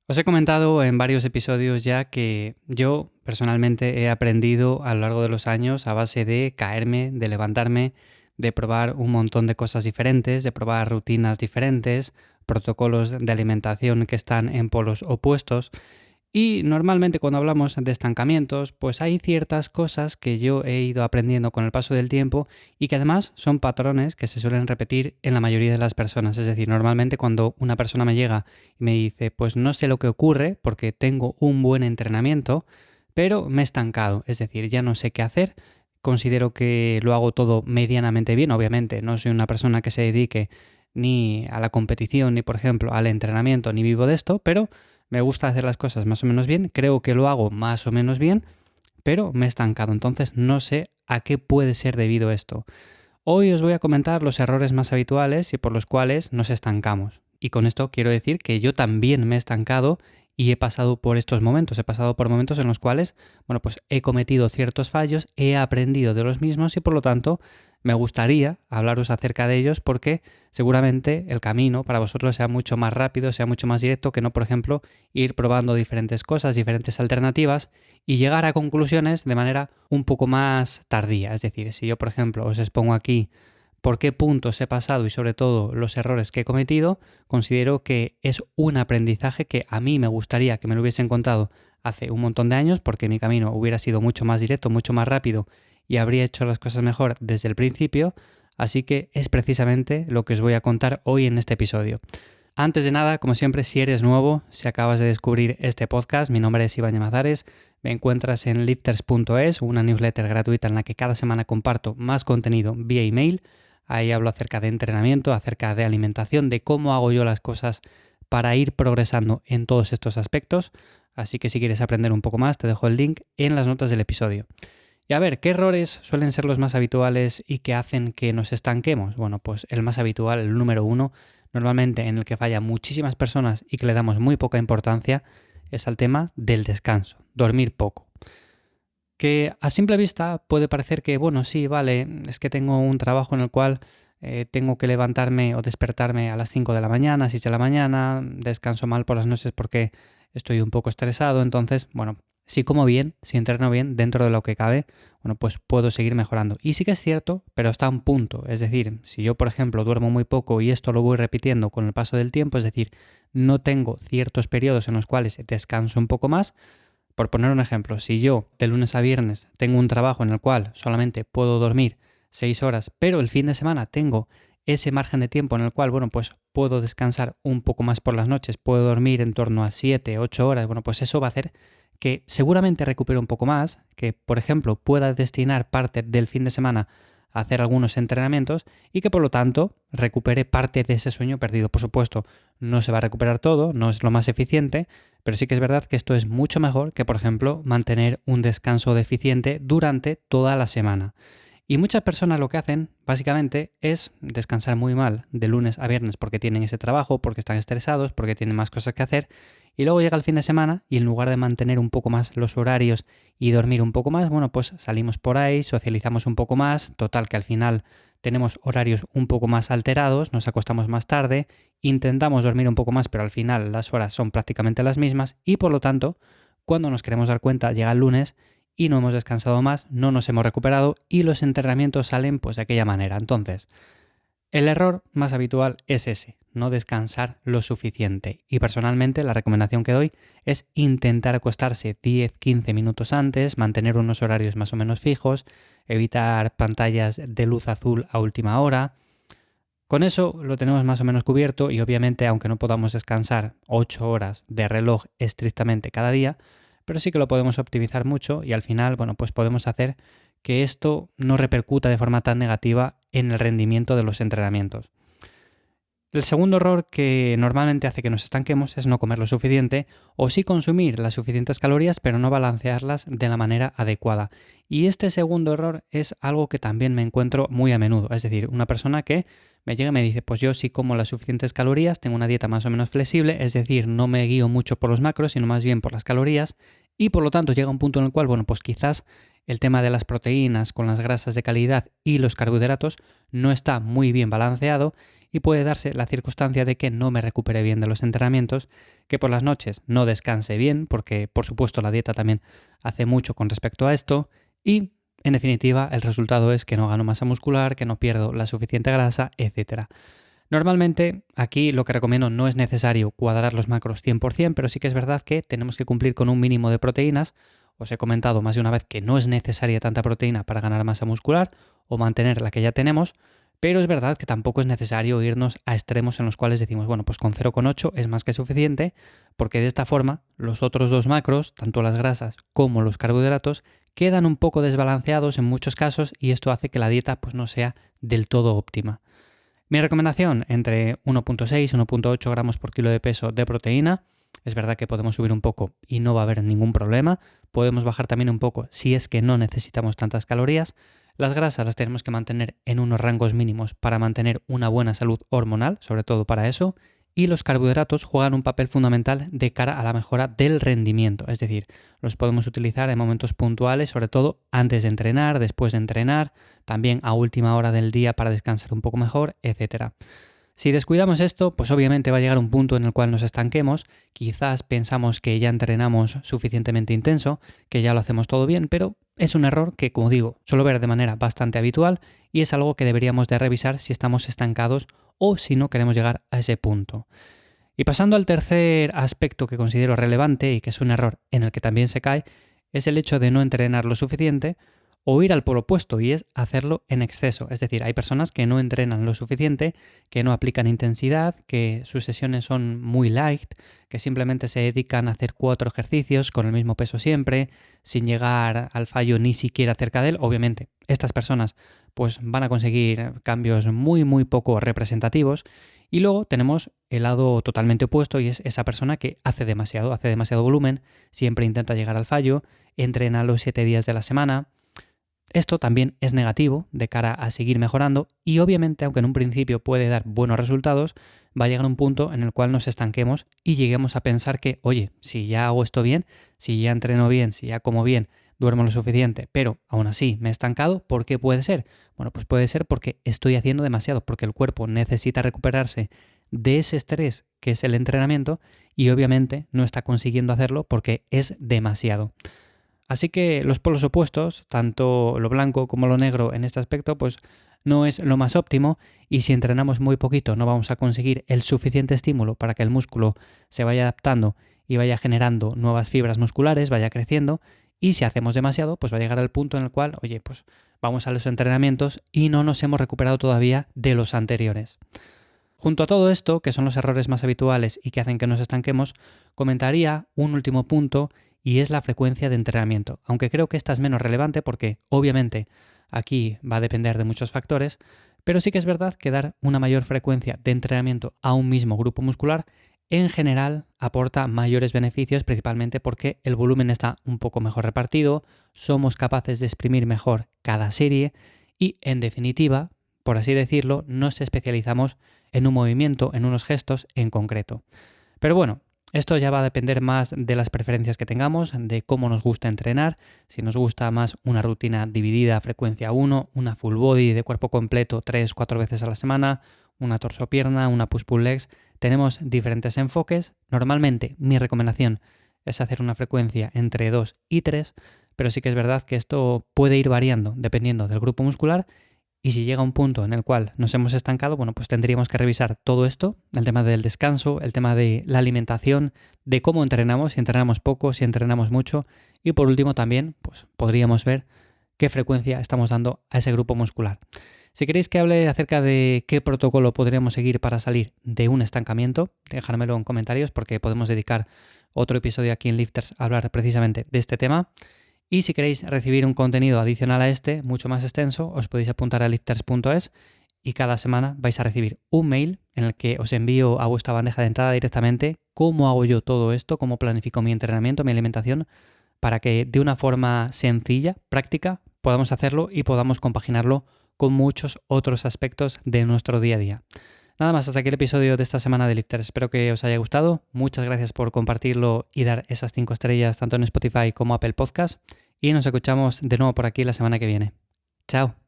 Os he comentado en varios episodios ya que yo personalmente he aprendido a lo largo de los años a base de caerme, de levantarme, de probar un montón de cosas diferentes, de probar rutinas diferentes, protocolos de alimentación que están en polos opuestos. Y normalmente cuando hablamos de estancamientos, pues hay ciertas cosas que yo he ido aprendiendo con el paso del tiempo y que además son patrones que se suelen repetir en la mayoría de las personas. Es decir, normalmente cuando una persona me llega y me dice, pues no sé lo que ocurre porque tengo un buen entrenamiento, pero me he estancado. Es decir, ya no sé qué hacer. Considero que lo hago todo medianamente bien. Obviamente no soy una persona que se dedique ni a la competición, ni por ejemplo al entrenamiento, ni vivo de esto, pero me gusta hacer las cosas más o menos bien, creo que lo hago más o menos bien, pero me he estancado, entonces no sé a qué puede ser debido esto. Hoy os voy a comentar los errores más habituales y por los cuales nos estancamos. Y con esto quiero decir que yo también me he estancado y he pasado por estos momentos, he pasado por momentos en los cuales, bueno, pues he cometido ciertos fallos, he aprendido de los mismos y por lo tanto me gustaría hablaros acerca de ellos porque seguramente el camino para vosotros sea mucho más rápido, sea mucho más directo que no, por ejemplo, ir probando diferentes cosas, diferentes alternativas y llegar a conclusiones de manera un poco más tardía. Es decir, si yo, por ejemplo, os expongo aquí por qué puntos he pasado y sobre todo los errores que he cometido, considero que es un aprendizaje que a mí me gustaría que me lo hubiesen contado hace un montón de años porque mi camino hubiera sido mucho más directo, mucho más rápido y habría hecho las cosas mejor desde el principio, así que es precisamente lo que os voy a contar hoy en este episodio. Antes de nada, como siempre, si eres nuevo, si acabas de descubrir este podcast, mi nombre es Iván Llamazares, me encuentras en lifters.es, una newsletter gratuita en la que cada semana comparto más contenido vía email. Ahí hablo acerca de entrenamiento, acerca de alimentación, de cómo hago yo las cosas para ir progresando en todos estos aspectos. Así que si quieres aprender un poco más, te dejo el link en las notas del episodio. Y a ver, ¿qué errores suelen ser los más habituales y que hacen que nos estanquemos? Bueno, pues el más habitual, el número uno, normalmente en el que fallan muchísimas personas y que le damos muy poca importancia, es al tema del descanso, dormir poco. Que a simple vista puede parecer que, bueno, sí, vale, es que tengo un trabajo en el cual tengo que levantarme o despertarme a las 5 de la mañana, 6 de la mañana, descanso mal por las noches porque estoy un poco estresado, entonces, bueno, si como bien, si entreno bien dentro de lo que cabe, bueno, pues puedo seguir mejorando. Y sí que es cierto, pero hasta un punto, es decir, si yo, por ejemplo, duermo muy poco y esto lo voy repitiendo con el paso del tiempo, es decir, no tengo ciertos periodos en los cuales descanso un poco más. Por poner un ejemplo, si yo de lunes a viernes tengo un trabajo en el cual solamente puedo dormir 6 horas, pero el fin de semana tengo ese margen de tiempo en el cual, bueno, pues puedo descansar un poco más por las noches, puedo dormir en torno a 7, 8 horas, bueno, pues eso va a hacer que seguramente recupere un poco más, que por ejemplo pueda destinar parte del fin de semana a hacer algunos entrenamientos y que por lo tanto recupere parte de ese sueño perdido. Por supuesto, no se va a recuperar todo, no es lo más eficiente, pero sí que es verdad que esto es mucho mejor que, por ejemplo, mantener un descanso deficiente durante toda la semana. Y muchas personas lo que hacen, básicamente, es descansar muy mal de lunes a viernes porque tienen ese trabajo, porque están estresados, porque tienen más cosas que hacer. Y luego llega el fin de semana y en lugar de mantener un poco más los horarios y dormir un poco más, bueno, pues salimos por ahí, socializamos un poco más, total que al final tenemos horarios un poco más alterados, nos acostamos más tarde, intentamos dormir un poco más, pero al final las horas son prácticamente las mismas y por lo tanto, cuando nos queremos dar cuenta, llega el lunes y no hemos descansado más, no nos hemos recuperado y los entrenamientos salen pues de aquella manera. Entonces, el error más habitual es ese, no descansar lo suficiente. Y personalmente la recomendación que doy es intentar acostarse 10-15 minutos antes, mantener unos horarios más o menos fijos, evitar pantallas de luz azul a última hora. Con eso lo tenemos más o menos cubierto y obviamente aunque no podamos descansar 8 horas de reloj estrictamente cada día, pero sí que lo podemos optimizar mucho y al final, bueno, pues podemos hacer que esto no repercuta de forma tan negativa en el rendimiento de los entrenamientos. El segundo error que normalmente hace que nos estanquemos es no comer lo suficiente o sí consumir las suficientes calorías pero no balancearlas de la manera adecuada. Y este segundo error es algo que también me encuentro muy a menudo. Es decir, una persona que me llega y me dice, pues yo sí como las suficientes calorías, tengo una dieta más o menos flexible, es decir, no me guío mucho por los macros, sino más bien por las calorías y por lo tanto llega un punto en el cual, bueno, pues quizás el tema de las proteínas con las grasas de calidad y los carbohidratos no está muy bien balanceado y puede darse la circunstancia de que no me recupere bien de los entrenamientos, que por las noches no descanse bien, porque por supuesto la dieta también hace mucho con respecto a esto, y en definitiva el resultado es que no gano masa muscular, que no pierdo la suficiente grasa, etc. Normalmente aquí lo que recomiendo no es necesario cuadrar los macros 100%, pero sí que es verdad que tenemos que cumplir con un mínimo de proteínas. Os he comentado más de una vez que no es necesaria tanta proteína para ganar masa muscular o mantener la que ya tenemos, pero es verdad que tampoco es necesario irnos a extremos en los cuales decimos, bueno, pues con 0,8 es más que suficiente, porque de esta forma los otros dos macros, tanto las grasas como los carbohidratos, quedan un poco desbalanceados en muchos casos y esto hace que la dieta pues no sea del todo óptima. Mi recomendación, entre 1,6 y 1,8 gramos por kilo de peso de proteína. Es verdad que podemos subir un poco y no va a haber ningún problema. Podemos bajar también un poco si es que no necesitamos tantas calorías. Las grasas las tenemos que mantener en unos rangos mínimos para mantener una buena salud hormonal, sobre todo para eso. Y los carbohidratos juegan un papel fundamental de cara a la mejora del rendimiento. Es decir, los podemos utilizar en momentos puntuales, sobre todo antes de entrenar, después de entrenar, también a última hora del día para descansar un poco mejor, etc. Si descuidamos esto, pues obviamente va a llegar un punto en el cual nos estanquemos, quizás pensamos que ya entrenamos suficientemente intenso, que ya lo hacemos todo bien, pero es un error que, como digo, suelo ver de manera bastante habitual y es algo que deberíamos de revisar si estamos estancados o si no queremos llegar a ese punto. Y pasando al tercer aspecto que considero relevante y que es un error en el que también se cae, es el hecho de no entrenar lo suficiente o ir al polo opuesto y es hacerlo en exceso. Es decir, hay personas que no entrenan lo suficiente, que no aplican intensidad, que sus sesiones son muy light, que simplemente se dedican a hacer 4 ejercicios con el mismo peso siempre, sin llegar al fallo ni siquiera cerca de él. Obviamente, estas personas pues van a conseguir cambios muy poco representativos. Y luego tenemos el lado totalmente opuesto y es esa persona que hace demasiado volumen, siempre intenta llegar al fallo, entrena los 7 días de la semana. Esto también es negativo de cara a seguir mejorando y obviamente, aunque en un principio puede dar buenos resultados, va a llegar un punto en el cual nos estanquemos y lleguemos a pensar que, oye, si ya hago esto bien, si ya entreno bien, si ya como bien, duermo lo suficiente, pero aún así me he estancado, ¿por qué puede ser? Bueno, pues puede ser porque estoy haciendo demasiado, porque el cuerpo necesita recuperarse de ese estrés que es el entrenamiento y obviamente no está consiguiendo hacerlo porque es demasiado. Así que los polos opuestos, tanto lo blanco como lo negro en este aspecto, pues no es lo más óptimo y si entrenamos muy poquito no vamos a conseguir el suficiente estímulo para que el músculo se vaya adaptando y vaya generando nuevas fibras musculares, vaya creciendo y si hacemos demasiado pues va a llegar al punto en el cual, oye, pues vamos a los entrenamientos y no nos hemos recuperado todavía de los anteriores. Junto a todo esto, que son los errores más habituales y que hacen que nos estanquemos, comentaría un último punto y es la frecuencia de entrenamiento, aunque creo que esta es menos relevante porque obviamente aquí va a depender de muchos factores, pero sí que es verdad que dar una mayor frecuencia de entrenamiento a un mismo grupo muscular en general aporta mayores beneficios, principalmente porque el volumen está un poco mejor repartido, somos capaces de exprimir mejor cada serie y en definitiva, por así decirlo, nos especializamos en un movimiento, en unos gestos en concreto. Pero bueno, esto ya va a depender más de las preferencias que tengamos, de cómo nos gusta entrenar, si nos gusta más una rutina dividida, frecuencia 1, una full body de cuerpo completo 3-4 veces a la semana, una torso-pierna, una push-pull legs. Tenemos diferentes enfoques. Normalmente mi recomendación es hacer una frecuencia entre 2 y 3, pero sí que es verdad que esto puede ir variando dependiendo del grupo muscular. Y si llega un punto en el cual nos hemos estancado, bueno, pues tendríamos que revisar todo esto, el tema del descanso, el tema de la alimentación, de cómo entrenamos, si entrenamos poco, si entrenamos mucho y por último también, pues podríamos ver qué frecuencia estamos dando a ese grupo muscular. Si queréis que hable acerca de qué protocolo podríamos seguir para salir de un estancamiento, dejármelo en comentarios porque podemos dedicar otro episodio aquí en Lifters a hablar precisamente de este tema. Y si queréis recibir un contenido adicional a este, mucho más extenso, os podéis apuntar a lifters.es y cada semana vais a recibir un mail en el que os envío a vuestra bandeja de entrada directamente cómo hago yo todo esto, cómo planifico mi entrenamiento, mi alimentación, para que de una forma sencilla, práctica, podamos hacerlo y podamos compaginarlo con muchos otros aspectos de nuestro día a día. Nada más, hasta aquí el episodio de esta semana de Lifters. Espero que os haya gustado. Muchas gracias por compartirlo y dar esas 5 estrellas tanto en Spotify como Apple Podcast. y nos escuchamos de nuevo por aquí la semana que viene. Chao.